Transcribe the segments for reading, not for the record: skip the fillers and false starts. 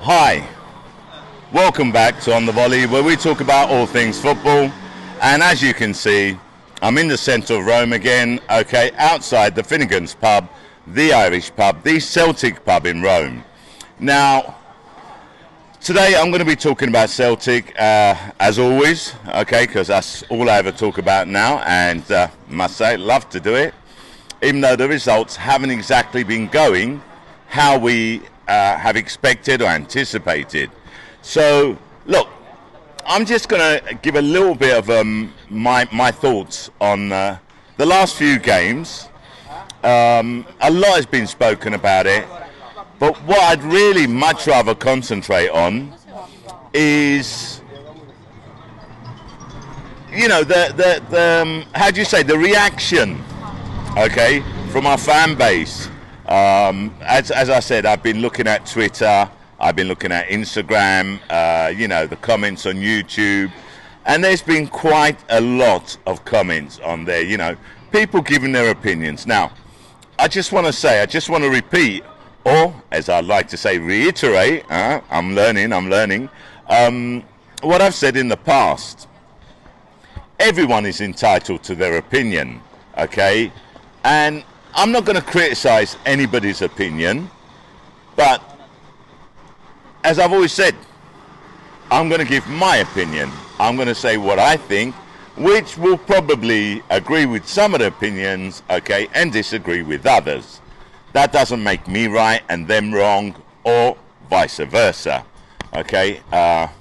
Hi, welcome back to On the Volley, where we talk about all things football. And as you can see, I'm in the centre of Rome again, outside the Finnegan's pub, the Irish pub, the Celtic pub in Rome. Now, today I'm going to be talking about Celtic, as always, because that's all I ever talk about now, and must say, love to do it, even though the results haven't exactly been going how we have expected or anticipated. So, look, I'm just going to give a little bit of my thoughts on the last few games. A lot has been spoken about it, but what I'd really much rather concentrate on is, the reaction, from our fan base. As I said, I've been looking at Twitter, I've been looking at Instagram, the comments on YouTube, and there's been quite a lot of comments on there, people giving their opinions. Now, I just want to repeat, or as I like to say, reiterate, I'm learning, what I've said in the past. Everyone is entitled to their opinion, and I'm not going to criticize anybody's opinion, but as I've always said, I'm going to give my opinion. I'm going to say what I think, which will probably agree with some of the opinions, and disagree with others. That doesn't make me right and them wrong, or vice versa,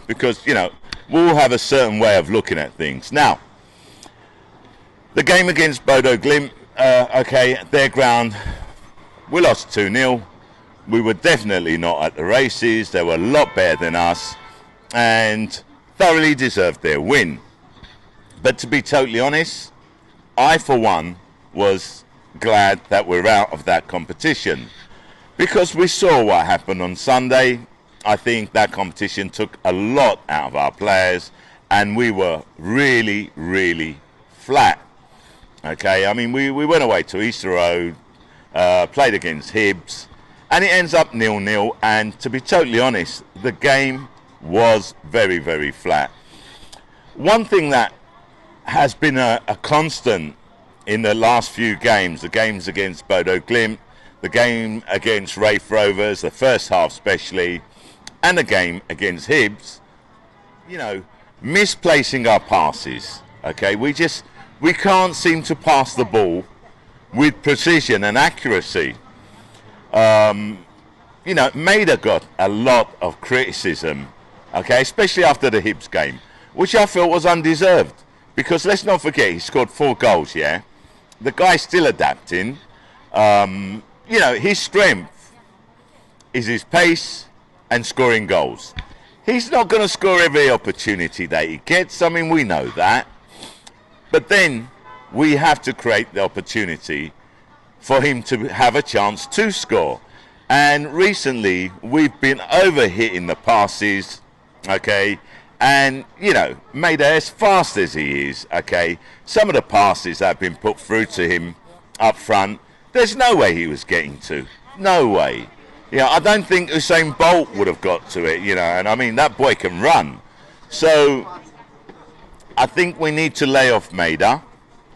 because, we'll have a certain way of looking at things. Now, the game against Bodo Glimt, their ground, we lost 2-0. We were definitely not at the races. They were a lot better than us and thoroughly deserved their win. But to be totally honest, I, for one, was glad that we're out of that competition, because we saw what happened on Sunday. I think that competition took a lot out of our players, and we were really, really flat. We went away to Easter Road, played against Hibs, and it ends up 0-0, and to be totally honest, the game was very, very flat. One thing that has been a constant in the last few games, the games against Bodo Glimt, the game against Raith Rovers, the first half especially, and the game against Hibs, misplacing our passes, we can't seem to pass the ball with precision and accuracy. Maida got a lot of criticism, especially after the Hibs game, which I felt was undeserved. Because let's not forget, he scored 4 goals, The guy's still adapting. His strength is his pace and scoring goals. He's not going to score every opportunity that he gets. We know that. But then we have to create the opportunity for him to have a chance to score. And recently, we've been overhitting the passes, and, Maida, as fast as he is, some of the passes that have been put through to him up front, there's no way he was getting to. No way. I don't think Usain Bolt would have got to it, and that boy can run. So I think we need to lay off Maida.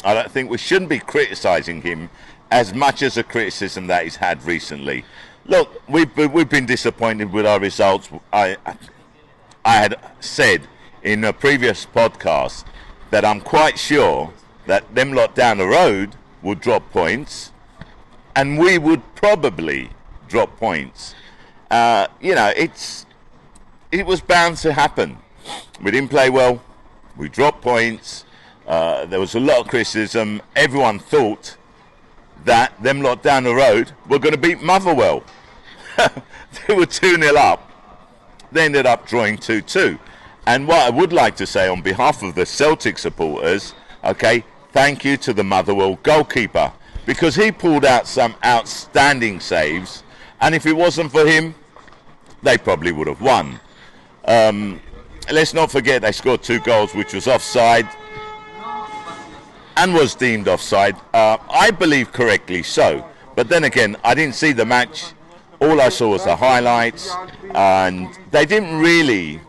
I don't think we shouldn't be criticising him as much as the criticism that he's had recently. Look, we've been disappointed with our results. I had said in a previous podcast that I'm quite sure that them lot down the road would drop points, and we would probably drop points. It was bound to happen. We didn't play well. We dropped points. There was a lot of criticism. Everyone thought that them lot down the road were going to beat Motherwell. They were 2-0 up. They ended up drawing 2-2. And what I would like to say on behalf of the Celtic supporters, thank you to the Motherwell goalkeeper, because he pulled out some outstanding saves, and if it wasn't for him, they probably would have won. Let's not forget they scored 2 goals, which was offside and was deemed offside. I believe correctly so. But then again, I didn't see the match all I saw was the highlights, and they didn't really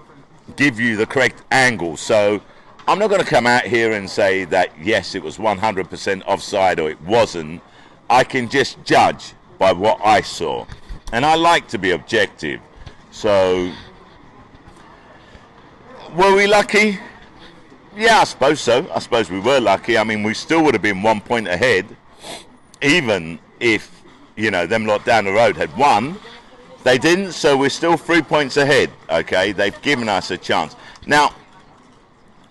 give you the correct angle. So I'm not going to come out here and say that yes, it was 100% offside or it wasn't. I can just judge by what I saw, and I like to be objective. So were we lucky? Yeah, I suppose so. I suppose we were lucky. I mean, we still would have been 1 point ahead, even if, you know, them lot down the road had won. They didn't, so we're still 3 points ahead, okay? They've given us a chance. Now,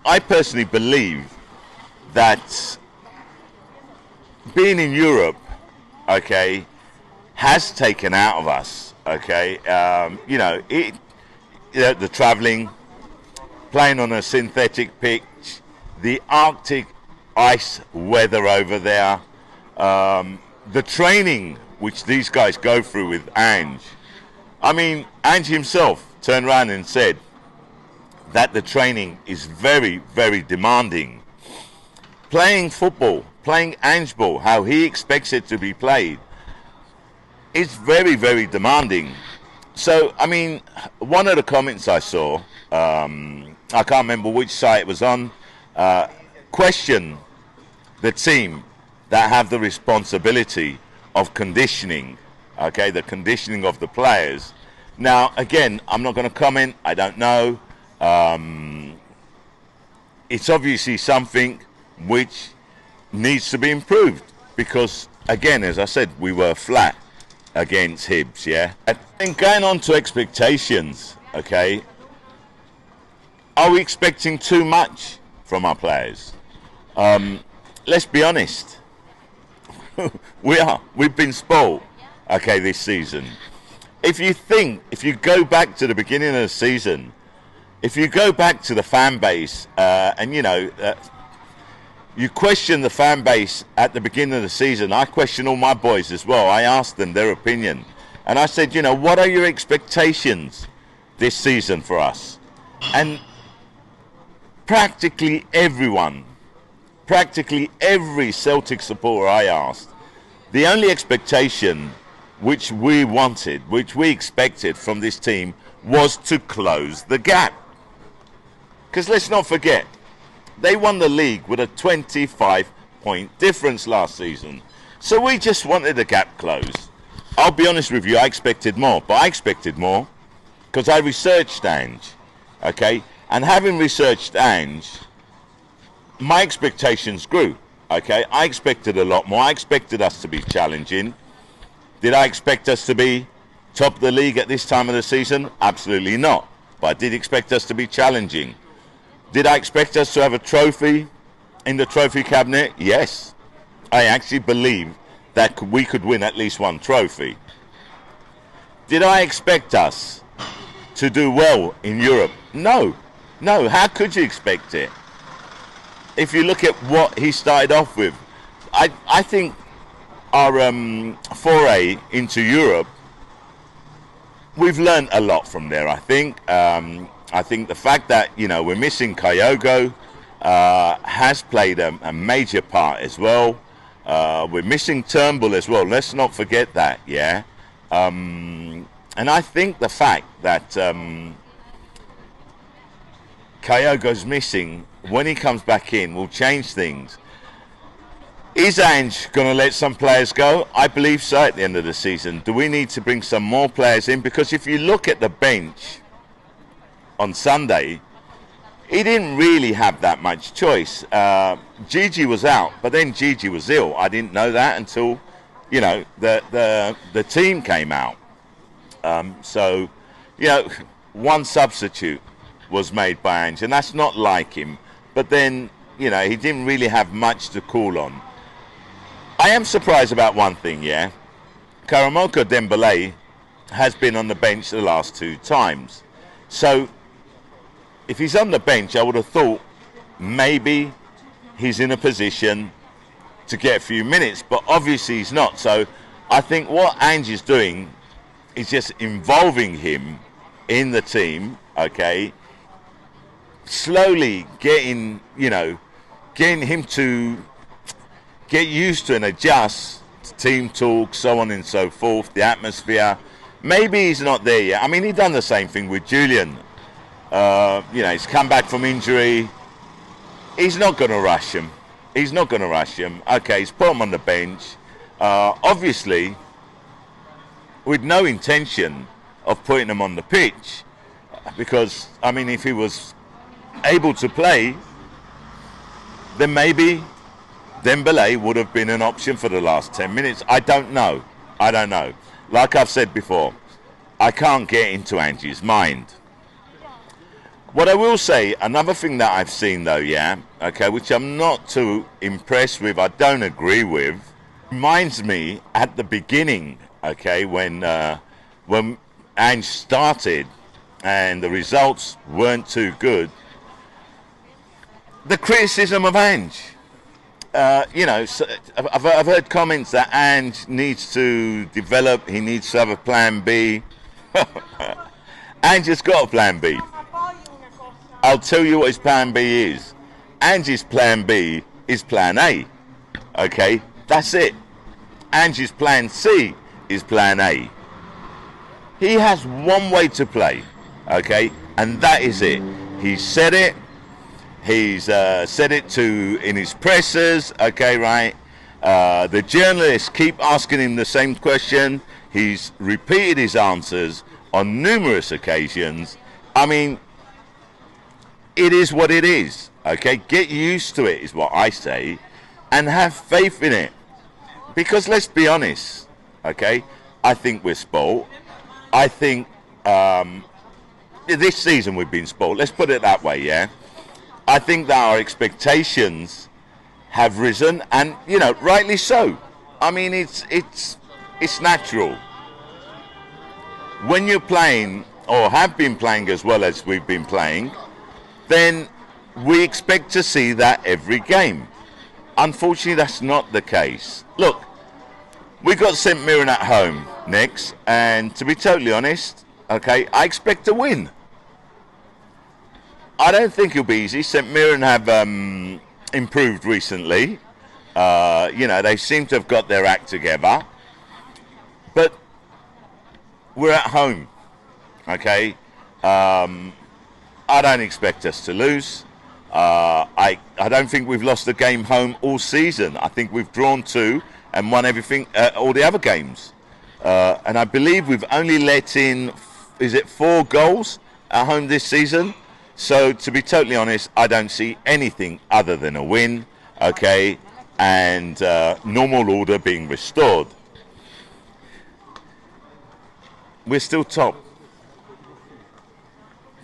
I personally believe that being in Europe, okay, has taken out of us, okay? The travelling, playing on a synthetic pitch, the Arctic ice weather over there, the training which these guys go through with Ange. I mean, Ange himself turned around and said that the training is very, very demanding. Playing football, playing Ange ball, how he expects it to be played, is very, very demanding. So, I mean, one of the comments I saw, I can't remember which site it was on, question the team that have the responsibility of conditioning, okay, the conditioning of the players. Now, again, I'm not going to comment, I don't know. It's obviously something which needs to be improved because, again, as I said, we were flat against Hibs, yeah? I think going on to expectations, okay, are we expecting too much from our players? Let's be honest. We've been spoiled, okay, this season. If you go back to the beginning of the season, if you go back to the fan base, and you question the fan base at the beginning of the season, I question all my boys as well. I asked them their opinion. And I said, what are your expectations this season for us? And practically every Celtic supporter I asked, the only expectation which we wanted, which we expected from this team was to close the gap. Because let's not forget, they won the league with a 25-point difference last season. So we just wanted the gap closed. I'll be honest with you, I expected more. But I expected more because I researched Ange, okay? And having researched Ange, my expectations grew, okay? I expected a lot more. I expected us to be challenging. Did I expect us to be top of the league at this time of the season? Absolutely not. But I did expect us to be challenging. Did I expect us to have a trophy in the trophy cabinet? Yes. I actually believe that we could win at least one trophy. Did I expect us to do well in Europe? No. No, how could you expect it? If you look at what he started off with, I think our foray into Europe, we've learned a lot from there, I think. I think the fact that, we're missing Kyogo has played a major part as well. We're missing Turnbull as well. Let's not forget that, yeah? And I think the fact that Kyogo's missing, when he comes back in, will change things. Is Ange going to let some players go? I believe so at the end of the season. Do we need to bring some more players in? Because if you look at the bench on Sunday, he didn't really have that much choice. Gigi was out, but then Gigi was ill. I didn't know that until, the team came out. One substitute was made by Ange, and that's not like him. But then, he didn't really have much to call on. I am surprised about one thing, yeah? Karamoko Dembele has been on the bench the last 2 times. So, if he's on the bench, I would have thought maybe he's in a position to get a few minutes, but obviously he's not. So I think what Ange is doing is just involving him in the team, okay? Slowly getting him to get used to and adjust to team talk, so on and so forth, the atmosphere. Maybe he's not there yet. I mean, he done the same thing with Julian. He's come back from injury. He's not going to rush him. Okay, he's put him on the bench. Obviously, with no intention of putting him on the pitch. Because, I mean, if he was able to play, then maybe Dembele would have been an option for the last 10 minutes. I don't know. Like I've said before, I can't get into Angie's mind. What I will say, another thing that I've seen though, which I'm not too impressed with, I don't agree with, reminds me at the beginning, when Ange started and the results weren't too good, the criticism of Ange. I've heard comments that Ange needs to develop, he needs to have a plan B. Ange has got a plan B. I'll tell you what his plan B is. Ange's plan B is plan A. Okay, that's it. Ange's plan C is plan A. He has one way to play, okay, and that is it. He said it. He's said it in his pressers, okay, right? The journalists keep asking him the same question. He's repeated his answers on numerous occasions. I mean, it is what it is, okay? Get used to it is what I say, and have faith in it. Because let's be honest, okay? I think we're spoiled. I think this season we've been spoiled. Let's put it that way, yeah? I think that our expectations have risen, and rightly so. I mean, it's natural. When you're playing, or have been playing as well as we've been playing, then we expect to see that every game. Unfortunately, that's not the case. Look, we got St Mirren at home next, and to be totally honest, okay, I expect to win. I don't think it'll be easy. St Mirren have improved recently. They seem to have got their act together. But we're at home, okay? I don't expect us to lose. I don't think we've lost a game home all season. I think we've drawn 2 and won everything, all the other games. And I believe we've only let in, 4 goals at home this season? So, to be totally honest, I don't see anything other than a win, okay, and normal order being restored. We're still top.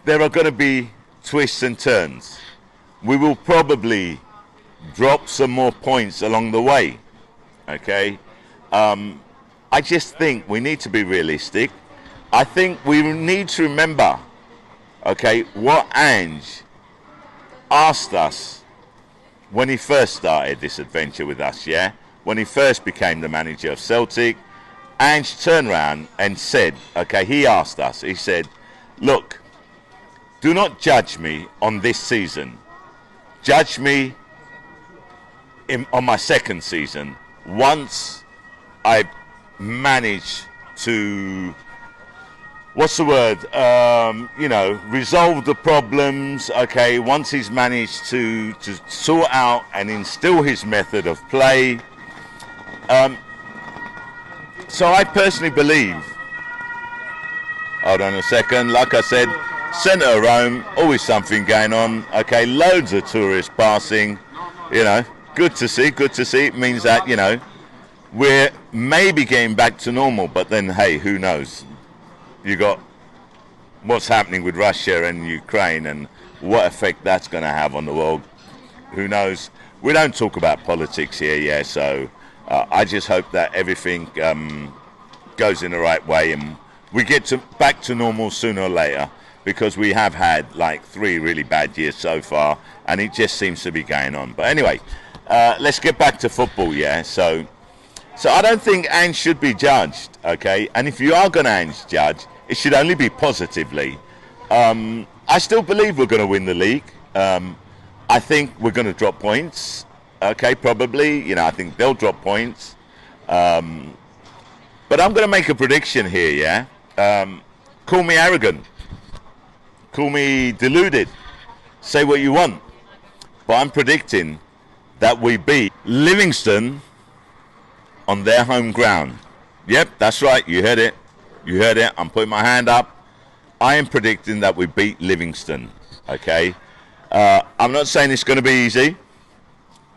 There are going to be twists and turns. We will probably drop some more points along the way, okay? I just think we need to be realistic. I think we need to remember, okay, what Ange asked us when he first started this adventure with us, yeah? When he first became the manager of Celtic, Ange turned around and said, okay, he asked us, he said, look, do not judge me on this season. Judge me on my second season. Once I manage to, resolve the problems, okay, once he's managed to sort out and instill his method of play. So I personally believe, hold on a second, like I said, centre of Rome, always something going on, okay, loads of tourists passing, good to see. It means that, we're maybe getting back to normal, but then, hey, who knows? You got what's happening with Russia and Ukraine and what effect that's going to have on the world. Who knows? We don't talk about politics here, yeah, so I just hope that everything goes in the right way and we get back to normal sooner or later, because we have had like 3 really bad years so far and it just seems to be going on. But anyway, let's get back to football, yeah? So I don't think Ange should be judged, okay? And if you are going to Ange judge, it should only be positively. I still believe we're going to win the league. I think we're going to drop points, okay, probably. I think they'll drop points. But I'm going to make a prediction here, yeah? Call me arrogant, call me deluded, say what you want, but I'm predicting that we beat Livingston on their home ground. Yep, that's right, you heard it. You heard it, I'm putting my hand up. I am predicting that we beat Livingston, okay? I'm not saying it's going to be easy,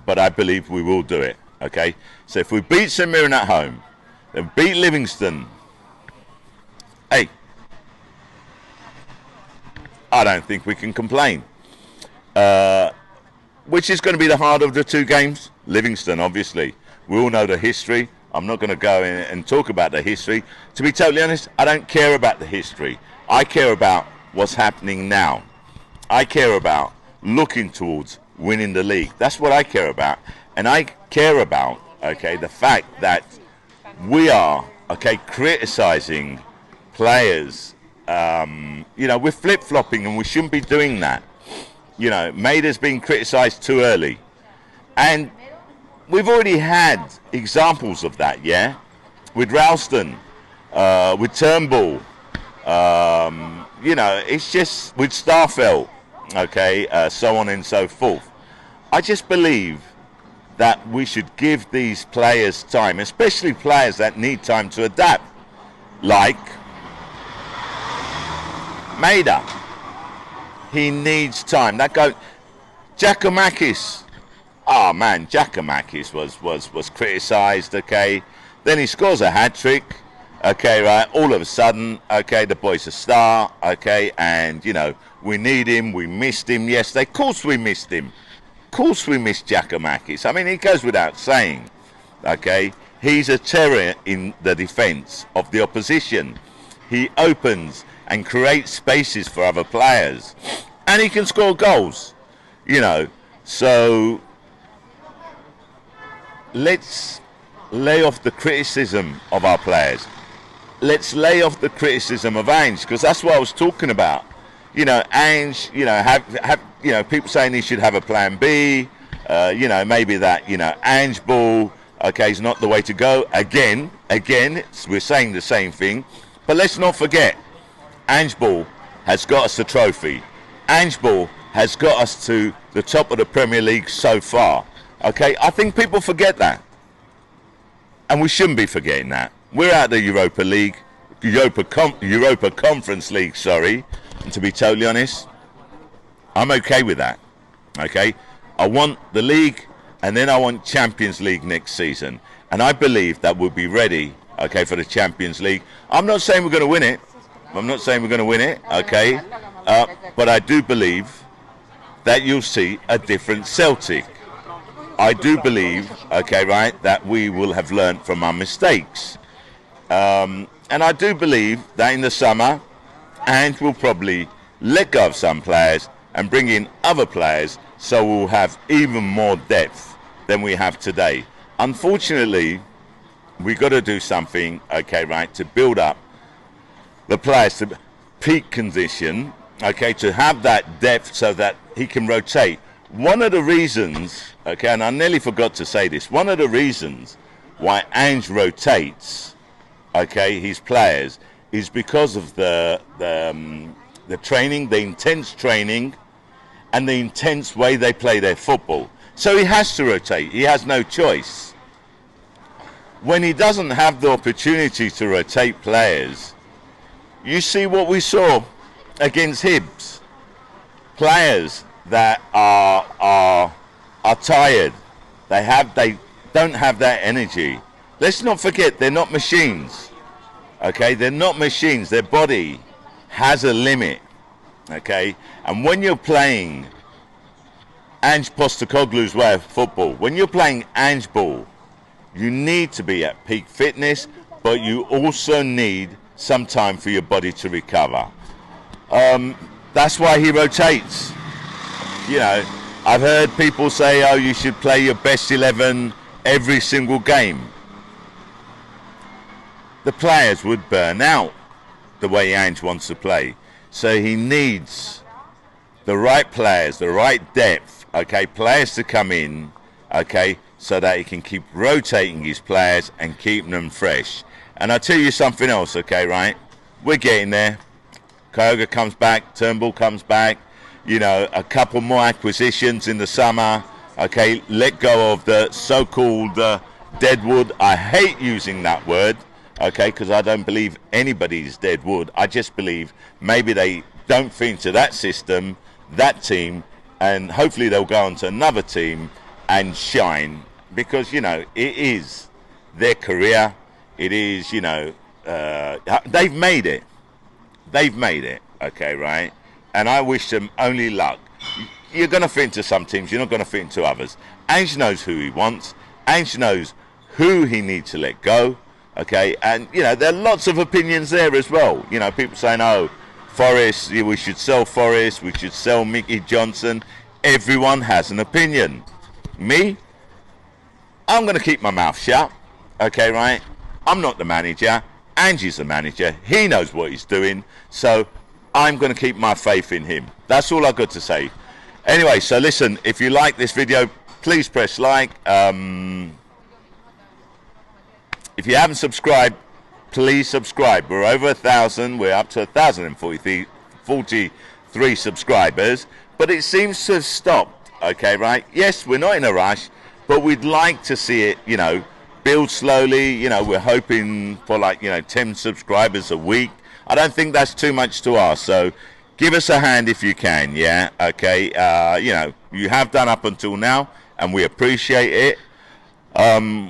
but I believe we will do it, okay? So if we beat St Mirren at home, then beat Livingston, hey, I don't think we can complain. Which is going to be the harder of the two games? Livingston, obviously. We all know the history. I'm not going to go in and talk about the history. To be totally honest, I don't care about the history. I care about what's happening now. I care about looking towards winning the league. That's what I care about. And I care about, okay, the fact that we are, okay, criticising players. We're flip-flopping and we shouldn't be doing that. Maida's been criticised too early. And we've already had examples of that, yeah? With Ralston, with Turnbull, it's just with Starfelt, okay, so on and so forth. I just believe that we should give these players time, especially players that need time to adapt, like Maida. He needs time. That guy, Giacomakis. Oh man, Giacomakis was criticised, okay. Then he scores a hat-trick, okay, right. All of a sudden, okay, the boy's a star, okay, and, we need him, we missed him yesterday. Of course we missed him. Of course we missed Giacomakis. I mean, it goes without saying, okay. He's a terror in the defence of the opposition. He opens and creates spaces for other players. And he can score goals, So let's lay off the criticism of our players. Let's lay off the criticism of Ange, because that's what I was talking about. Ange, have people saying he should have a plan B. Maybe that, Ange ball, okay, is not the way to go. Again, we're saying the same thing. But let's not forget, Ange ball has got us the trophy. Ange ball has got us to the top of the Premier League so far. Okay, I think people forget that. And we shouldn't be forgetting that. We're out of the Europa League, Europa Conference League, sorry. And to be totally honest, I'm okay with that. Okay, I want the league, and then I want Champions League next season. And I believe that we'll be ready, okay, for the Champions League. I'm not saying we're going to win it. Okay. But I do believe that you'll see a different Celtic. I do believe, okay, right, that we will have learned from our mistakes. And I do believe that in the summer, Ange will probably let go of some players and bring in other players, so we'll have even more depth than we have today. Unfortunately, we've got to do something, okay, right, to build up the players to peak condition, okay, to have that depth so that he can rotate. One of the reasons, okay, and I nearly forgot to say this, one of the reasons why Ange rotates, okay, his players is because of the training, the intense training, and the intense way they play their football. So he has to rotate. He has no choice. When he doesn't have the opportunity to rotate players, you see what we saw against Hibs. Players that are tired. They don't have that energy. Let's not forget, they're not machines. Okay, they're not machines. Their body has a limit. Okay, and when you're playing Ange Postecoglou's way of football, when you're playing Ange ball, you need to be at peak fitness, but you also need some time for your body to recover. That's why he rotates. I've heard people say, oh, you should play your best 11 every single game. The players would burn out the way Ange wants to play. So he needs the right players, the right depth, okay, players to come in, okay, so that he can keep rotating his players and keeping them fresh. And I'll tell you something else, okay, right? we're getting there. Kyogo comes back, Turnbull comes back, you know, a couple more acquisitions in the summer. Okay, let go of the so-called deadwood. I hate using that word, okay, because I don't believe anybody's deadwood. I just believe maybe they don't fit into that system, that team, and hopefully they'll go on to another team and shine, because, you know, it is their career. It is, you know, they've made it. They've made it, okay, right? And I wish them only luck. You're going to fit into some teams, you're not going to fit into others. Ange knows who he wants. Ange knows who he needs to let go, okay? And, you know, there are lots of opinions there as well. You know, people saying, oh, Forrest, we should sell Forrest, we should sell Mickey Johnson. Everyone has an opinion. Me, I'm going to keep my mouth shut, okay, right? I'm not the manager. Angie's the manager. He knows what he's doing. So I'm going to keep my faith in him. That's all I've got to say. Anyway, so listen, if you like this video, please press like. If you haven't subscribed, please subscribe. We're over 1,000. We're up to 1,043 subscribers. But it seems to have stopped, okay, right? Yes, we're not in a rush, but we'd like to see it, you know, build slowly. You know, we're hoping for, like, you know, 10 subscribers a week. I don't think that's too much to ask. So give us a hand if you can, yeah? Okay, you know, you have done up until now, and we appreciate it.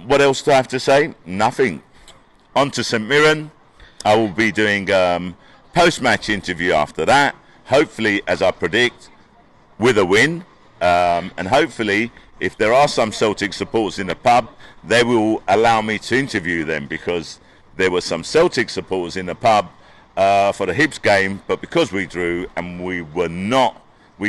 What else do I have to say? Nothing. On to St Mirren. I will be doing post-match interview after that. Hopefully, as I predict, with a win. And hopefully, if there are some Celtic supporters in the pub, they will allow me to interview them, because there were some Celtic supporters in the pub for the Hibs game, but because we drew and we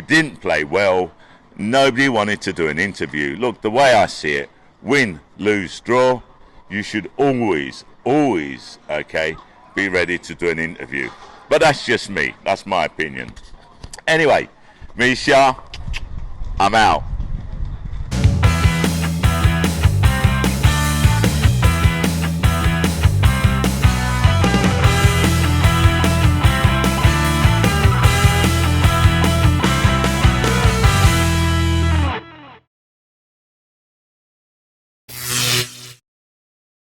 didn't play well, nobody wanted to do an interview. Look, the way I see it, win, lose, draw, you should always, okay, be ready to do an interview. But that's just me. That's my opinion. Anyway, me, Shah, I'm out.